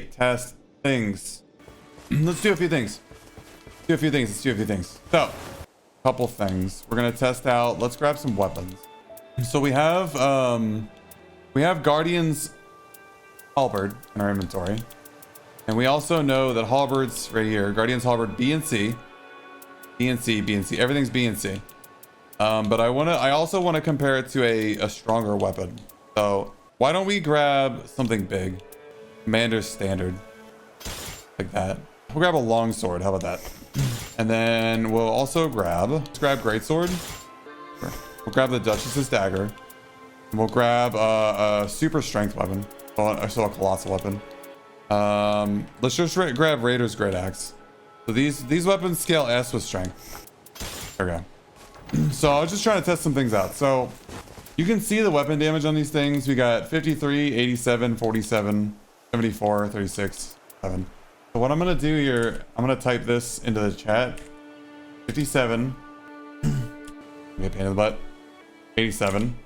test things. Let's do a few things. Let's do a few things. So, a couple things. We're gonna test out. Let's grab some weapons. So we have Guardian's halberd in our inventory, and we also know that halberds right here. Guardian's halberd B and C, B and C, B and C. Everything's B and C. But I also want to compare it to a stronger weapon. So why don't we grab something big? Commander's standard. Like that. We'll grab a longsword. How about that? And then we'll also let's grab greatsword. Sure. We'll grab the Duchess's dagger. And we'll grab a super strength weapon. So a colossal weapon. Let's just grab Raider's great axe. So these weapons scale S with strength. There we go. So I was just trying to test some things out. So you can see the weapon damage on these things. We got 53, 87, 47, 74, 36, 7. So what I'm gonna do here, I'm gonna type this into the chat. 57. Get a pain in the butt. 87.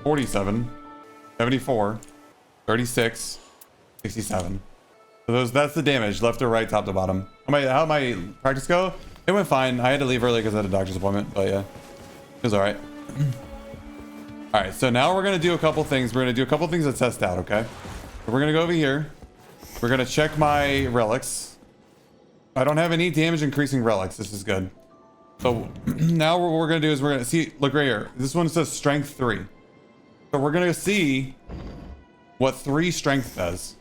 47. 74. 36. 67. So that's the damage, left to right, top to bottom. How'd my practice go? It went fine. I had to leave early because I had a doctor's appointment, but yeah, it was all right. All right, so now we're gonna do a couple things. We're gonna do a couple things to test out, okay? So we're gonna go over here. We're gonna check my relics. I don't have any damage increasing relics. This is good. So now what we're gonna do is we're gonna see, look right here. This one says strength 3. So we're gonna see what 3 strength does.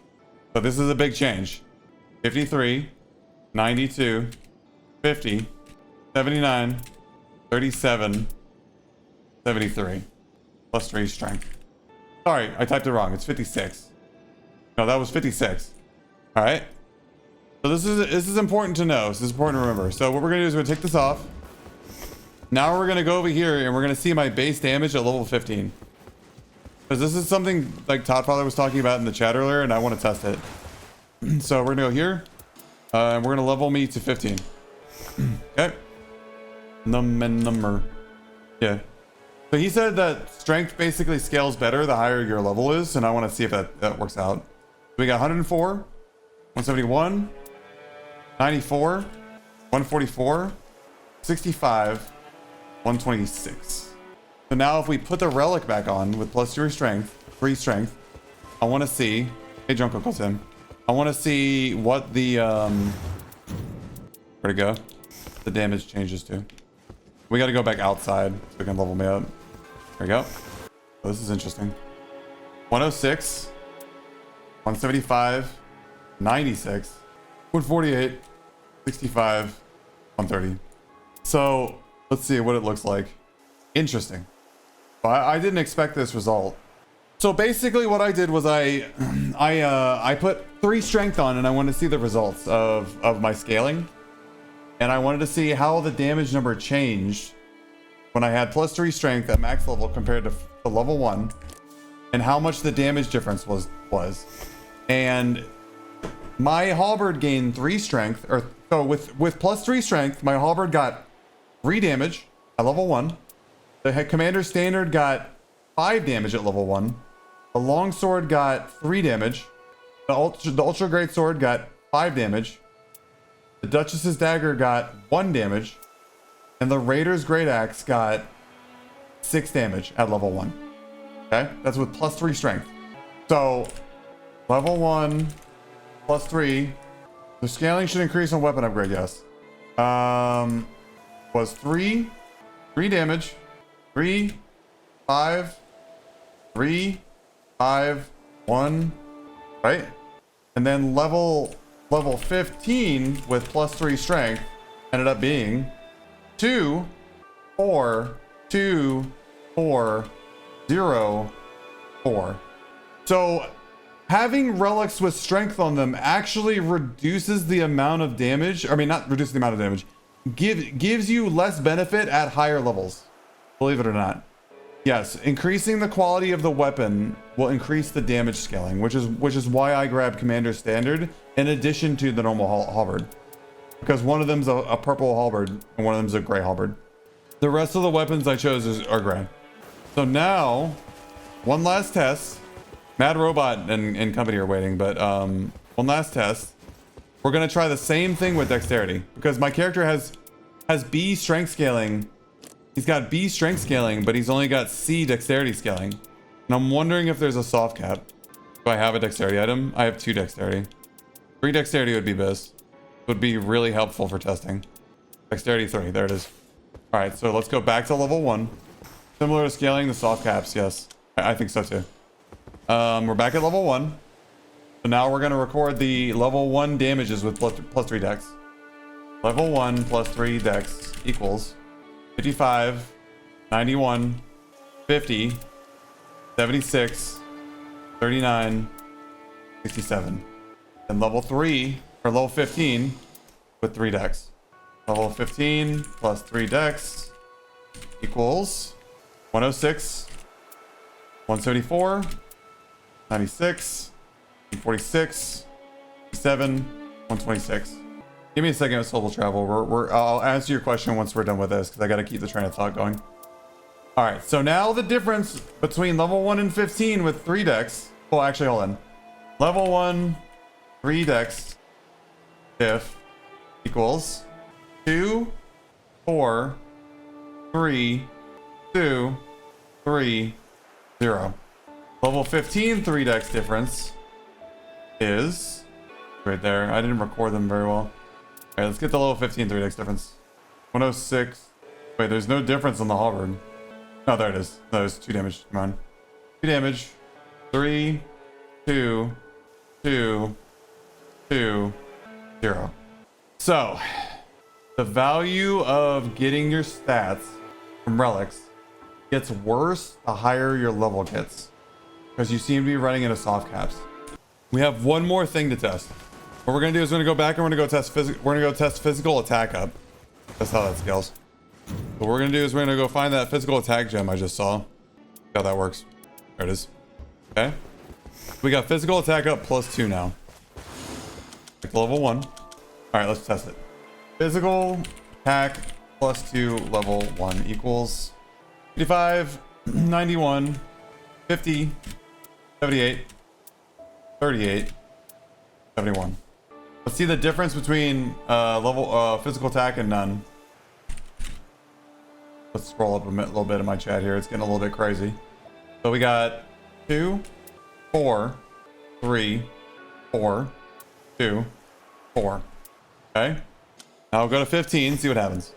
So this is a big change. 53, 92, 50, 79, 37, 73, plus 3 strength. Sorry, I typed it wrong. It's 56. No, that was 56. All right. So this is important to know. This is important to remember. So what we're gonna do is we're gonna take this off. Now we're gonna go over here and we're gonna see my base damage at level 15. Because this is something like Toddfather was talking about in the chat earlier, and I want to test it. So we're gonna go here, and we're gonna level me to 15. Okay. Number. Yeah. So he said that strength basically scales better the higher your level is, and I want to see if that works out. We got 104, 171, 94, 144, 65, 126. So now if we put the relic back on with plus 3 strength, I want to see, hey drunk Uncle Tim, I want to see what the where'd it go? The damage changes to. We got to go back outside so we can level me up. There we go. Oh, this is interesting. 106, 175, 96, 148, 65, 130. So let's see what it looks like. Interesting. I didn't expect this result. So basically what I did was I put 3 strength on, and I wanted to see the results of my scaling. And I wanted to see how the damage number changed when I had plus 3 strength at max level compared to level 1, and how much the damage difference was. And my halberd gained 3 strength, so with plus 3 strength, my halberd got 3 damage at level 1. The commander standard got 5 damage at level 1. The longsword got 3 damage. The ultra great sword got 5 damage. The Duchess's dagger got 1 damage. And the Raider's great axe got 6 damage at level 1. Okay, that's with plus 3 strength. So level 1 plus 3. The scaling should increase on weapon upgrade, yes. Was 3 damage. 3, 5, 3, 5, 1, right? And then level 15 with plus 3 strength ended up being 2, 4, 2, 4, 0, 4. So having relics with strength on them actually reduces the amount of damage. I mean, not reduces the amount of damage. Gives you less benefit at higher levels. Believe it or not. Yes, increasing the quality of the weapon will increase the damage scaling, which is why I grabbed Commander Standard in addition to the normal halberd. Because one of them's a purple halberd and one of them's a gray halberd. The rest of the weapons I chose are gray. So now, one last test. Mad Robot and company are waiting, but one last test. We're gonna try the same thing with Dexterity because my character has B strength scaling. He's got B strength scaling, but he's only got C Dexterity scaling. And I'm wondering if there's a soft cap. Do I have a Dexterity item? I have 2 Dexterity. 3 Dexterity would be best. Would be really helpful for testing. Dexterity 3, there it is. All right, so let's go back to level 1. Similar to scaling the soft caps, yes. I think so too. We're back at level 1. So now we're gonna record the level 1 damages with plus 3 dex. Level 1 plus 3 dex equals 55, 91, 50, 76, 39, 67. And level 3, or level 15 with 3 dex. Level 15 plus 3 dex equals 106, 174, 96, 46, 7, 126. Give me a second with Soul Travel. I'll answer your question once we're done with this because I got to keep the train of thought going. All right, so now the difference between level 1 and 15 with 3 dex. Oh, actually, hold on. Level 1, 3 dex diff equals 2, 4, 3, 2, 3, 0. Level 15 3 dex difference is right there. I didn't record them very well. All right, let's get the level 15 3 dex difference. 106. Wait, there's no difference on the halberd. Oh, there it is. No, there's 2 damage. Come on. 2 damage. 3, 2, 2, 2, 0. So, the value of getting your stats from relics gets worse the higher your level gets. Because you seem to be running into soft caps. We have one more thing to test. What we're gonna do is we're gonna go back and we're gonna go test physical attack up. That's how that scales. What we're gonna do is we're gonna go find that physical attack gem I just saw. See how that works. There it is. Okay. We got physical attack up plus 2 now. Like level 1. All right, let's test it. Physical attack plus 2 level 1 equals 55, 91, 50, 78, 38, 71. Let's see the difference between physical attack and none. Let's scroll up a little bit in my chat here. It's getting a little bit crazy. So we got 2, 4, 3, 4, 2, 4. Okay. Now we'll go to 15, see what happens.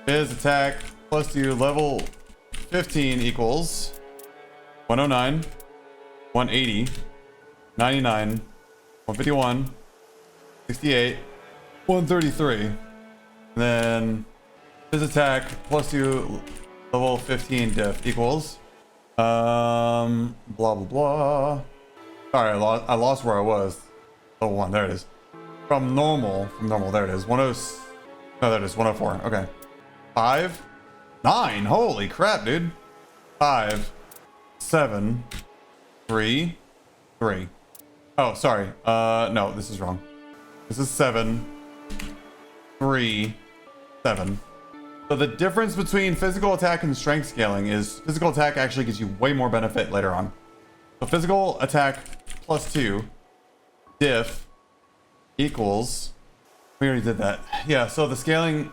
His attack plus 2 level 15 equals 109, 180, 99, 151, 68, 133. And then his attack plus 2 level 15 diff equals blah blah blah. Sorry, I lost where I was. Level 1, there it is. From normal, there it is. 10. No, there it is. 104. Okay. 5, 9. Holy crap, dude. 5, 7, 3, 3. Oh, sorry. No, this is wrong. This is 7, 3, 7. So the difference between physical attack and strength scaling is physical attack actually gives you way more benefit later on. So physical attack plus 2 diff equals, we already did that. Yeah, so the scaling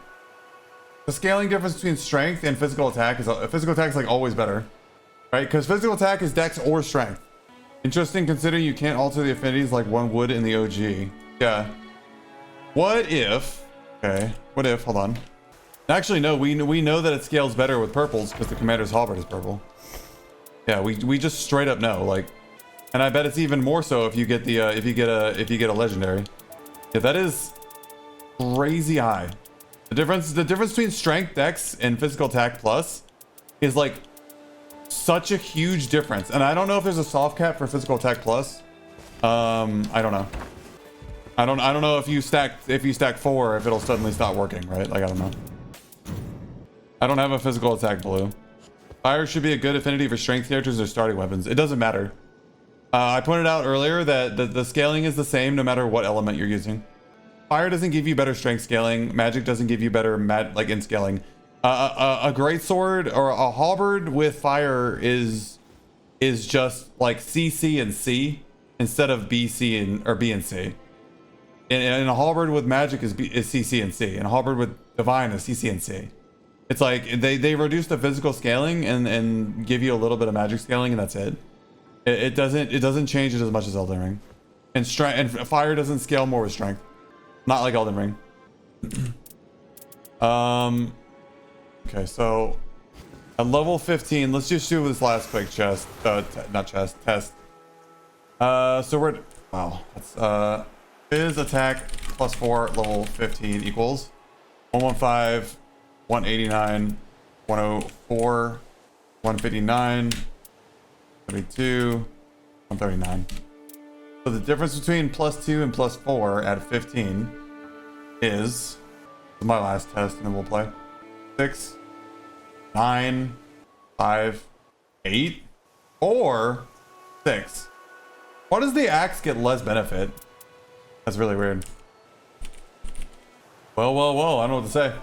difference between strength and physical attack is like always better, right? Because physical attack is dex or strength. Interesting considering you can't alter the affinities like one would in the OG. Yeah. What if, hold on. Actually, no, we know that it scales better with purples because the commander's halberd is purple. Yeah, we just straight up know, like, and I bet it's even more so if you get the if you get a legendary. Yeah, that is crazy high. The difference between strength, dex, and physical attack plus is like such a huge difference. And I don't know if there's a soft cap for physical attack plus. I don't know. I don't know if you stack 4 if it'll suddenly stop working, right? Like I don't know. I don't have a physical attack blue. Fire should be a good affinity for strength characters or starting weapons. It doesn't matter. I pointed out earlier that the scaling is the same no matter what element you're using. Fire doesn't give you better strength scaling. Magic doesn't give you better in scaling. A great sword or a halberd with fire is is just like CC and C instead of BC and or B and C. And a halberd with magic is CC and C, and a halberd with divine is CC and C. It's like they reduce the physical scaling and give you a little bit of magic scaling, and that's it. It doesn't change it as much as Elden Ring, and strength and fire doesn't scale more with strength, not like Elden Ring. Okay, so at level 15, let's just do this last quick chest. Not chest, test. So we're wow. That's his attack plus 4 level 15 equals 115, 189, 104, 159, 72, 139. So the difference between +2 and +4 at 15 is my last test, and then we'll play 6, 9, 5, 8, or 6. Why does the axe get less benefit? That's really weird. Well, I don't know what to say.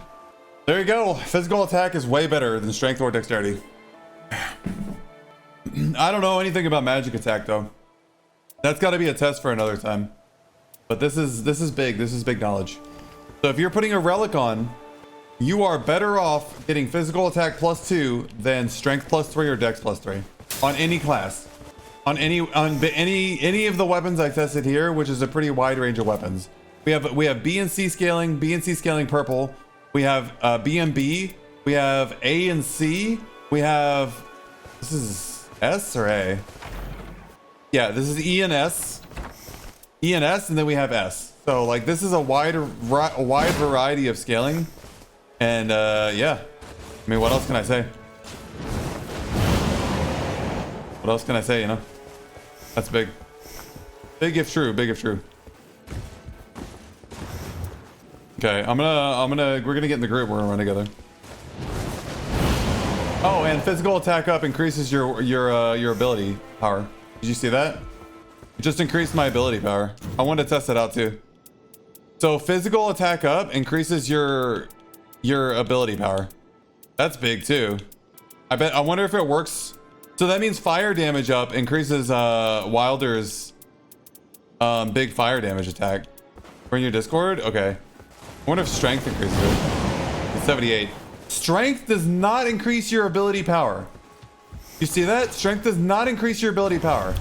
There you go. Physical attack is way better than strength or dexterity. I don't know anything about magic attack though. That's got to be a test for another time. But this is big. This is big knowledge. So if you're putting a relic on, you are better off getting physical attack +2 than strength +3 or dex +3 on any class. On any of the weapons I tested here, which is a pretty wide range of weapons. We have B and C scaling purple. We have B and B. We have A and C. We have, this is S or A? Yeah, this is E and S. E and S, and then we have S. So like this is a wide variety of scaling. And yeah, I mean, what else can I say? What else can I say, you know? That's big. Big if true, big if true. Okay, we're gonna get in the group, we're gonna run together. Oh, and physical attack up increases your ability power. Did you see that? It just increased my ability power. I wanted to test it out too. So physical attack up increases your ability power. That's big too. I wonder if it works. So that means fire damage up increases Wilder's big fire damage attack. We're in your Discord? Okay. I wonder if strength increases it. It's 78. Strength does not increase your ability power. You see that? Strength does not increase your ability power.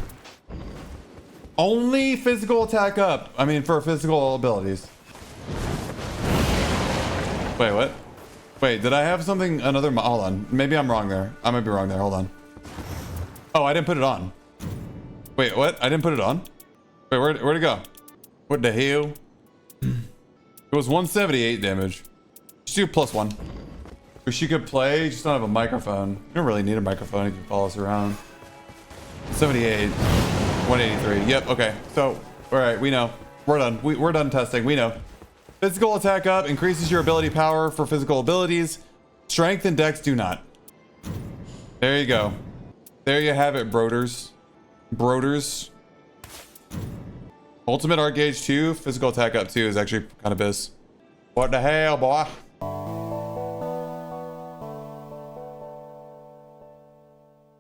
Only physical attack up. I mean, for physical abilities. Wait, what? Wait, did I have something? Hold on. Maybe I'm wrong there. I might be wrong there. Hold on. Oh, I didn't put it on. Wait, what? I didn't put it on? Wait, where'd it go? What the hell? It was 178 damage. Just do +1. Wish you could play, you just don't have a microphone. You don't really need a microphone if you follow us around. 78, 183. Yep, okay. So, all right, we know. We're done. We're done testing. We know. Physical attack up increases your ability power for physical abilities. Strength and dex do not. There you go. There you have it, broders. Broders. Ultimate art gauge 2, physical attack up 2 is actually kind of biz. What the hell, boy?